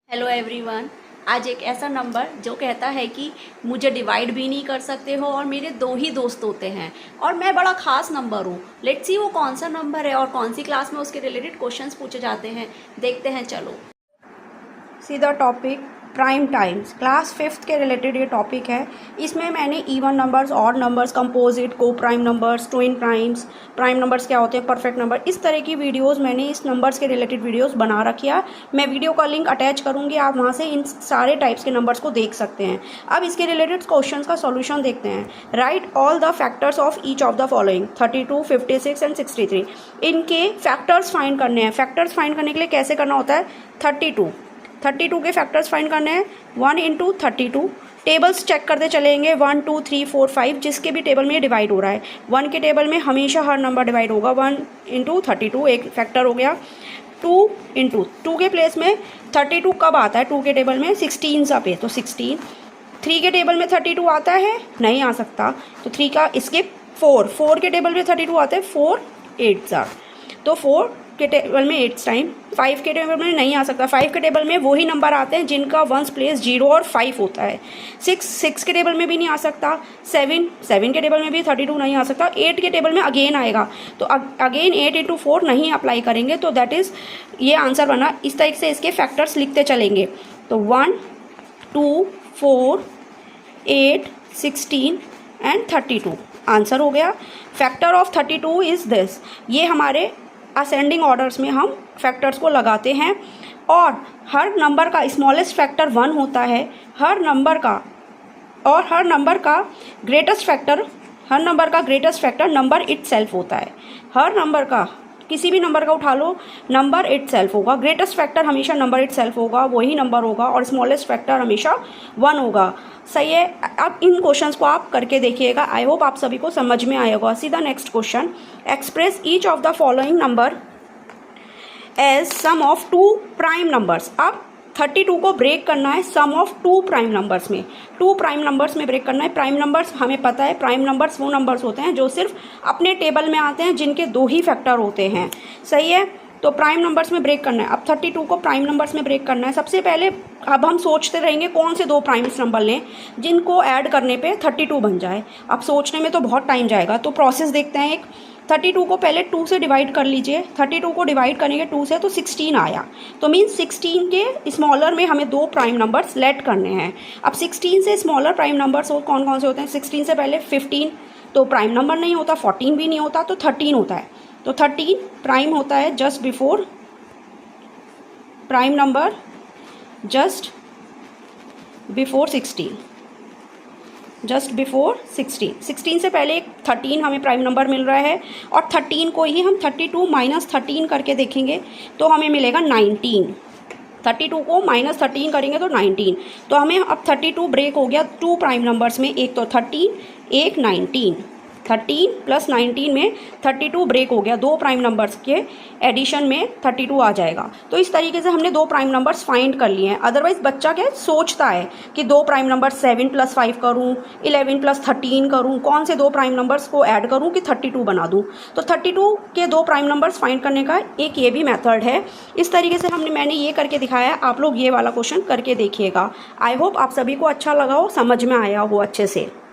Hello everyone. आज एक ऐसा नंबर जो कहता है कि मुझे डिवाइड भी नहीं कर सकते हो और मेरे दो ही दोस्त होते हैं और मैं बड़ा ख़ास नंबर हूँ। लेट्स सी वो कौन सा नंबर है और कौन सी क्लास में उसके रिलेटेड क्वेश्चंस पूछे जाते हैं, देखते हैं। चलो see the topic prime times. Class 5th के रिलेटेड ये टॉपिक है। इसमें मैंने even numbers, odd numbers, composite, coprime numbers, twin primes, prime numbers क्या होते हैं, परफेक्ट नंबर, इस तरह की वीडियोस मैंने इस नंबर्स के रिलेटेड वीडियोस बना रखी है। मैं वीडियो का लिंक अटैच करूँगी, आप वहाँ से इन सारे टाइप्स के नंबर्स को देख सकते हैं। अब इसके रिलेटेड क्वेश्चन का सोल्यूशन देखते हैं। Right all the factors of each of the following 32, 56 and 63। इनके फैक्टर्स फाइंड करने हैं। फैक्टर्स फाइंड करने के लिए कैसे करना होता है, 32 के फैक्टर्स फाइंड करने हैं। 1 इंटू 32। टेबल्स चेक करते चलेंगे, 1 2 3 4 5, जिसके भी टेबल में ये डिवाइड हो रहा है। 1 के टेबल में हमेशा हर नंबर डिवाइड होगा। 1 इंटू 32 एक फैक्टर हो गया। 2 इंटू 2 के प्लेस में 32 कब आता है 2 के टेबल में, 16 सा पे, तो 16। 3 के टेबल में 32 आता है, नहीं आ सकता, तो 3 का स्किप। 4 के टेबल में 32 आता है, 4 8 ज़ा, तो 4 के टेबल में 8 टाइम। 5 के टेबल में नहीं आ सकता। 5 के टेबल में वही नंबर आते हैं जिनका वंस प्लेस 0 और 5 होता है। 6 के टेबल में भी नहीं आ सकता। 7 के टेबल में भी 32 नहीं आ सकता। 8 के टेबल में अगेन आएगा, तो अगेन 8 इंटू 4 नहीं अप्लाई करेंगे, तो दैट इज़ ये आंसर बना। इस तरीके से इसके फैक्टर्स लिखते चलेंगे, तो 1 2 4 8 16 एंड 32 आंसर हो गया। Factor of 32 is this. ये हमारे असेंडिंग ऑर्डर्स में हम फैक्टर्स को लगाते हैं और हर नंबर का स्मॉलेस्ट फैक्टर 1 होता है। हर नंबर का ग्रेटेस्ट फैक्टर नंबर इटसेल्फ होता है। हर नंबर का, किसी भी नंबर का उठा लो, नंबर इटसेल्फ होगा। ग्रेटेस्ट फैक्टर हमेशा नंबर इटसेल्फ होगा, वही नंबर होगा, और स्मॉलेस्ट फैक्टर हमेशा 1 होगा। सही है। अब इन क्वेश्चंस को आप करके देखिएगा। आई होप आप सभी को समझ में आएगा। See the next question. Express each of the following number as sum of 2 prime numbers. अब 32 को ब्रेक करना है सम ऑफ 2 प्राइम नंबर्स में। 2 प्राइम नंबर्स में ब्रेक करना है। प्राइम नंबर्स हमें पता है, प्राइम नंबर्स वो नंबर्स होते हैं जो सिर्फ अपने टेबल में आते हैं, जिनके 2 ही फैक्टर होते हैं। सही है। तो प्राइम नंबर्स में ब्रेक करना है। अब 32 को प्राइम नंबर्स में ब्रेक करना है। सबसे पहले अब हम सोचते रहेंगे कौन से 2 प्राइम्स नंबर लें जिनको ऐड करने पे 32 बन जाए। अब सोचने में तो बहुत टाइम जाएगा, तो प्रोसेस देखते हैं। एक 32 को पहले 2 से डिवाइड कर लीजिए। 32 को डिवाइड करेंगे 2 से, तो 16 आया। तो मीन्स 16 के स्मॉलर में हमें 2 प्राइम नंबर्स लेट करने हैं। अब 16 से स्मॉलर प्राइम नंबर्स कौन कौन से होते हैं। 16 से पहले 15 तो प्राइम नंबर नहीं होता, 14 भी नहीं होता, तो 13 होता है। तो 13 प्राइम होता है just before prime number, just before 16। 16 से पहले एक 13 हमें प्राइम नंबर मिल रहा है, और 13 को ही हम 32 माइनस 13 करके देखेंगे तो हमें मिलेगा 19। 32 को माइनस 13 करेंगे तो 19। तो हमें अब 32 ब्रेक हो गया 2 प्राइम नंबर्स में, एक तो 13, एक 19। 13 प्लस 19 में 32 ब्रेक हो गया। 2 प्राइम नंबर्स के एडिशन में 32 आ जाएगा। तो इस तरीके से हमने 2 प्राइम नंबर्स फाइंड कर लिए हैं। अदरवाइज बच्चा क्या सोचता है कि 2 प्राइम नंबर 7 + 5 करूँ, 11 + 13 करूँ, कौन से 2 प्राइम नंबर्स को ऐड करूँ कि 32 बना दूँ। तो 32 के 2 प्राइम नंबर्स फाइंड करने का एक ये भी मेथड है। इस तरीके से मैंने ये करके दिखाया है। आप लोग ये वाला क्वेश्चन करके देखिएगा। आई होप आप सभी को अच्छा लगा हो, समझ में आया हो अच्छे से।